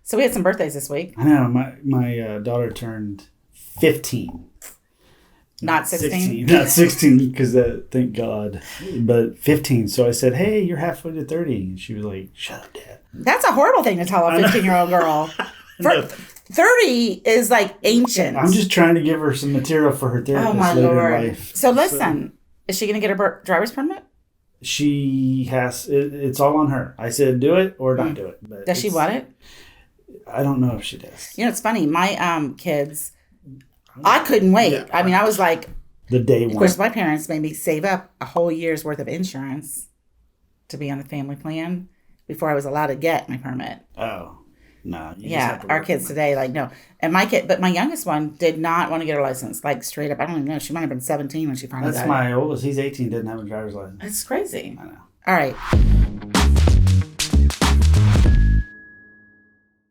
So we had some birthdays this week. I know. My daughter turned 15. Not 16? Not 16, because thank God. But 15. So I said, hey, you're halfway to 30. And she was like, shut up, Dad. That's a horrible thing to tell a 15-year-old girl. 30 is like ancient. I'm just trying to give her some material for her therapist later in life. So listen, is she going to get her driver's permit? She has. It's all on her. I said do it or not do it. But does she want it? I don't know if she does. You know, it's funny. My kids, I couldn't wait. Yeah. I mean, I was like, the day one. Of course, my parents made me save up a whole year's worth of insurance to be on the family plan before I was allowed to get my permit. Oh. No. Yeah, our kids today, like, no. And my youngest one did not want to get her license, like, straight up. I don't even know. She might have been 17 when she finally got it. That's my oldest. He's 18, didn't have a driver's license. It's crazy. I know. All right.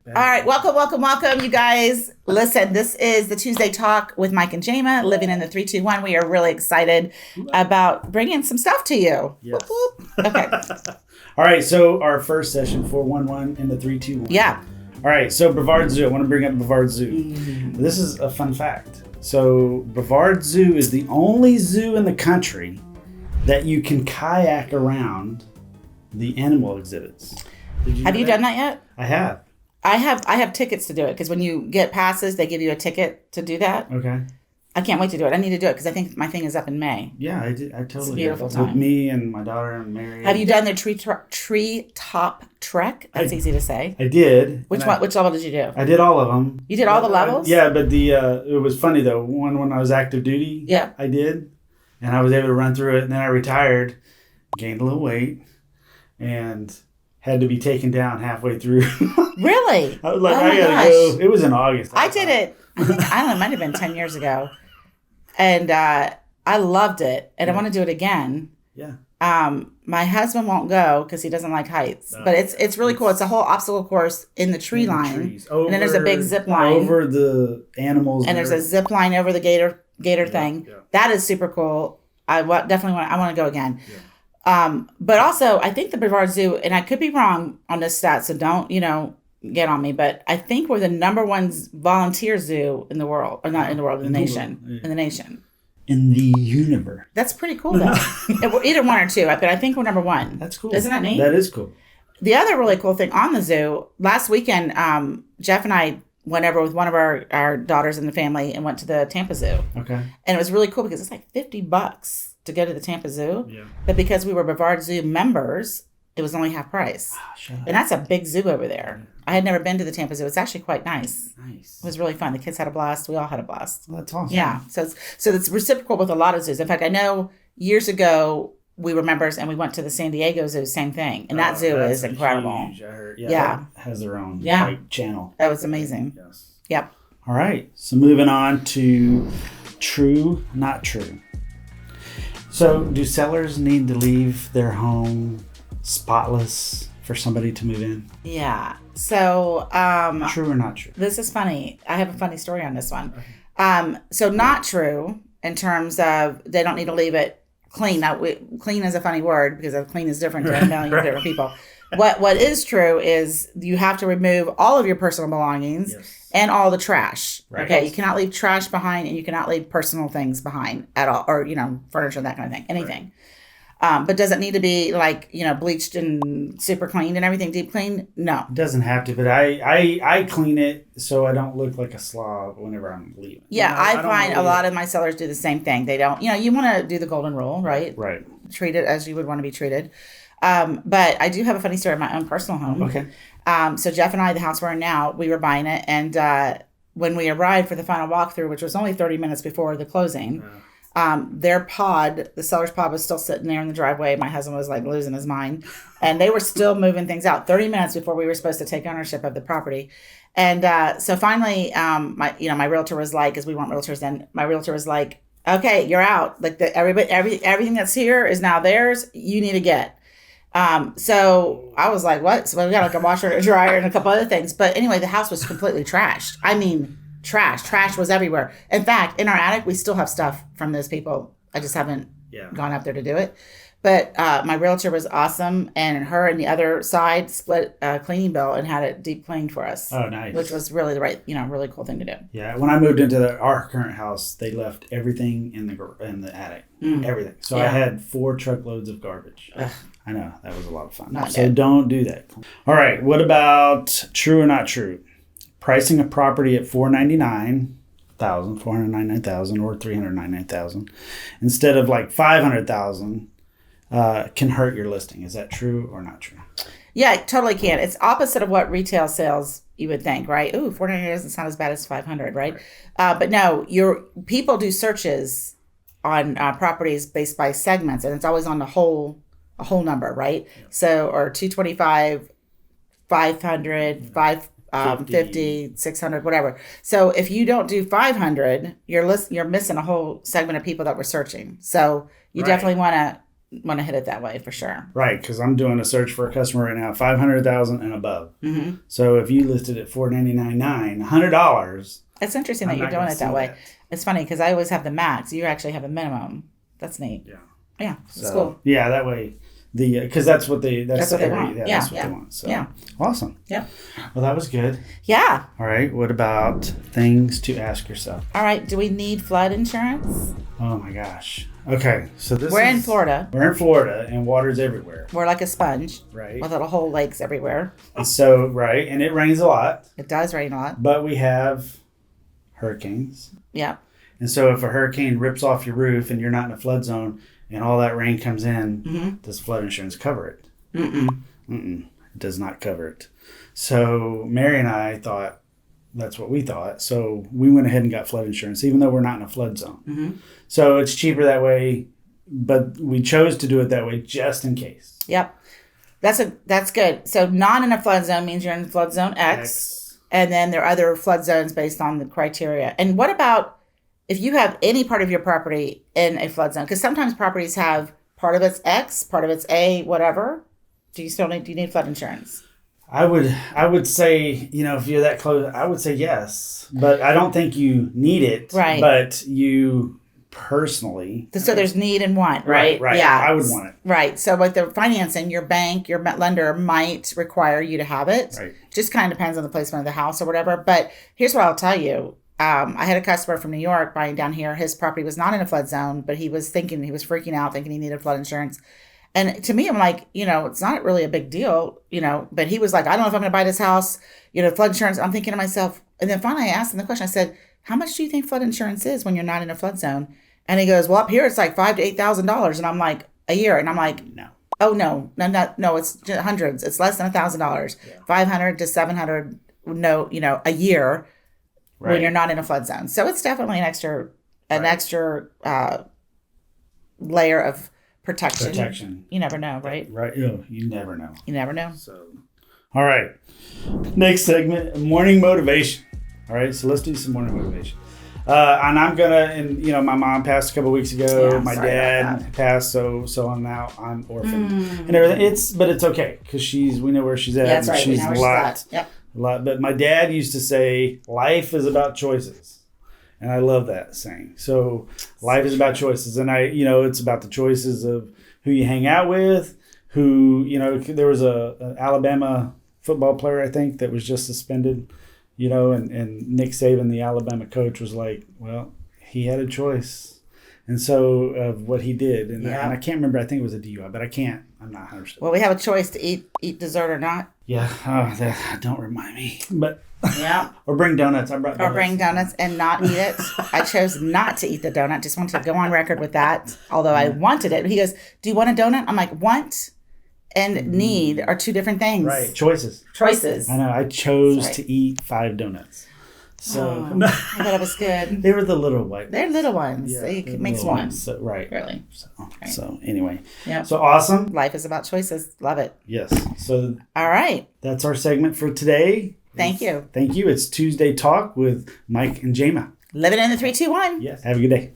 All right, welcome, you guys. Listen, this is the Tuesday Talk with Mike and Jama, living in the 321. We are really excited about bringing some stuff to you. Yes. Whoop, whoop. Okay. All right, so our first session, 411 in the 321. Yeah. All right, so Brevard Zoo. I want to bring up Brevard Zoo. Mm-hmm. This is a fun fact. So Brevard Zoo is the only zoo in the country that you can kayak around the animal exhibits. Have you done that yet? I have. I have tickets to do it because when you get passes, they give you a ticket to do that. Okay. I can't wait to do it. I need to do it because I think my thing is up in May. Yeah, I did. I totally it's a beautiful time. With me and my daughter and Mary. Have you done the tree top trek? That's easy to say. I did. Which level did you do? I did all of them. You did all the levels? Yeah, but it was funny though. One when I was active duty. Yeah. I did, and I was able to run through it. And then I retired, gained a little weight, and had to be taken down halfway through. Really? I was like, I gotta go. It was in August. I did it. I don't know. It might have been 10 years ago. And I loved it. And I want to do it again. Yeah. My husband won't go because he doesn't like heights. But it's really cool. It's a whole obstacle course in the tree line. And then there's a big zip line. Over the animals. And there's a zip line over the gator thing. Yeah. That is super cool. I want to go again. Yeah. But also, I think the Brevard Zoo, and I could be wrong on this stat, so don't, get on me, but I think we're the number one volunteer zoo in the world, or not in the world, in the nation. Yeah. In the nation. In the universe. That's pretty cool, though. We're either one or two, but I think we're number one. That's cool. Isn't that neat? That is cool. The other really cool thing on the zoo, last weekend, Jeff and I went over with one of our daughters in the family and went to the Tampa Zoo. Okay. And it was really cool because it's like $50 to go to the Tampa Zoo. Yeah. But because we were Brevard Zoo members, it was only half price. Oh, and that's a big zoo over there. I had never been to the Tampa Zoo. It's actually quite nice. Nice. It was really fun. The kids had a blast. We all had a blast. Well, that's awesome. Yeah. So it's reciprocal with a lot of zoos. In fact, I know years ago we were members and we went to the San Diego Zoo, same thing. And that zoo is incredible. Huge. I heard. Yeah. Has their own channel. That was amazing. Yes. Yep. All right. So moving on to true, not true. So do sellers need to leave their home spotless for somebody to move in? Yeah. So true or not true? This is funny. I have a funny story on this one. Okay. So not true in terms of they don't need to leave it clean. Now, clean is a funny word because clean is different to a million different people. What is true is you have to remove all of your personal belongings and all the trash. Right. Okay, you cannot leave trash behind and you cannot leave personal things behind at all, or furniture, that kind of thing, anything. Right. But does it need to be bleached and super cleaned and everything, deep clean? No. It doesn't have to, but I clean it so I don't look like a slob whenever I'm leaving. Yeah, I find a lot of my sellers do the same thing. They don't, you want to do the golden rule, right? Right. Treat it as you would want to be treated. But I do have a funny story of my own personal home. Okay. So Jeff and I, the house we're in now, we were buying it. And when we arrived for the final walkthrough, which was only 30 minutes before the closing, their pod, the seller's pod, was still sitting there in the driveway. My husband was like losing his mind. And they were still moving things out 30 minutes before we were supposed to take ownership of the property. And so finally, my realtor was like, because we weren't realtors then, my realtor was like, okay, you're out. Like everything that's here is now theirs. You need to get. So I was like, what? So we got like a washer and a dryer and a couple other things. But anyway, the house was completely trashed. I mean, trash was everywhere. In fact, in our attic, we still have stuff from those people. I just haven't gone up there to do it. But my realtor was awesome, and her and the other side split a cleaning bill and had it deep cleaned for us. Oh, nice. Which was really the right, really cool thing to do. Yeah, when I moved into our current house, they left everything in the attic. Everything. So I had 4 truckloads of garbage. Ugh. I know, that was a lot of fun. Not So good. don't do that. All right, what about true or not true? Pricing a property at $499,000 or $399,000 instead of like $500,000 can hurt your listing. Is that true or not true? Yeah, it totally can. It's opposite of what retail sales you would think, right? Ooh, $499 doesn't sound as bad as $500, right? But no, people do searches on properties based by segments, and it's always on a whole number, right? Yeah. So, or 225, 500, 550, 600, whatever. So if you don't do 500, you're missing a whole segment of people that were searching. So you definitely want to hit it that way for sure. Right, because I'm doing a search for a customer right now, $500,000 and above. Mm-hmm. So if you listed it $499.9, $100. It's interesting that you're doing it that way. It's funny because I always have the max. You actually have a minimum. That's neat. Yeah, it's cool. Yeah, that way. Because that's what they want. That's what they want. So yeah. Awesome. Yeah. Well, that was good. Yeah. All right. What about things to ask yourself? All right. Do we need flood insurance? Oh my gosh. Okay. So we're in Florida. We're in Florida, and water's everywhere. We're like a sponge. Right. With little whole lakes everywhere. So and it rains a lot. It does rain a lot. But we have hurricanes. Yeah. And so if a hurricane rips off your roof and you're not in a flood zone, and all that rain comes in, does flood insurance cover it? It does not cover it. So Mary and I thought that's what we thought. So we went ahead and got flood insurance, even though we're not in a flood zone. So it's cheaper that way, but we chose to do it that way just in case. Yep. That's good. So not in a flood zone means you're in flood zone X. And then there are other flood zones based on the criteria. And what about if you have any part of your property in a flood zone? Because sometimes properties have part of it's X, part of it's A, whatever. Do you need flood insurance? I would say, if you're that close, I would say yes. But I don't think you need it. Right. But you personally. So there's need and want, right? Right. Yeah. I would want it. Right. So with the financing, your bank, your lender might require you to have it. Right. Just kind of depends on the placement of the house or whatever. But here's what I'll tell you. I had a customer from New York buying down here. His property was not in a flood zone, but he was freaking out, thinking he needed flood insurance. And to me, I'm like, it's not really a big deal, but he was like, I don't know if I'm going to buy this house, flood insurance. I'm thinking to myself, and then finally I asked him the question. I said, how much do you think flood insurance is when you're not in a flood zone? And he goes, well, up here, it's like $5,000 to $8,000. And I'm like, a year. And I'm like, no. Oh, no, it's hundreds. It's less than $1,000, 500 to 700, a year. Right. When you're not in a flood zone. So it's definitely an extra layer of protection. You never know, right? Right. You never know. You never know. So, all right. Next segment, morning motivation. All right. So let's do some morning motivation. And I'm gonna, my mom passed a couple weeks ago. Yeah, my dad passed, so I'm orphaned and everything. But it's okay because we know where she's at. Yeah, that's right. She's a lot. Yep. A lot. But my dad used to say, life is about choices. And I love that saying. So life is about choices. And it's about the choices of who you hang out with, there was an Alabama football player, I think, that was just suspended, and Nick Saban, the Alabama coach, was like, well, he had a choice. And so of what he did. And I can't remember, I think it was a DUI, but I'm not 100%. Well, we have a choice to eat dessert or not. Yeah. Don't remind me. But yeah. Or bring donuts. I brought donuts. Or bring donuts and not eat it. I chose not to eat the donut. Just want to go on record with that. Although I wanted it. He goes, do you want a donut? I'm like, want and need are two different things. Right. Choices. I know. I chose to eat 5 donuts. So I thought it was good. They were the little white. They're little ones. Yeah, it makes one. So, right. Really. So anyway. Yeah. So awesome. Life is about choices. Love it. Yes. So all right. That's our segment for today. Thank you. Thank you. It's Tuesday Talk with Mike and Jama. Living in the 3-2-1. Yes. Have a good day.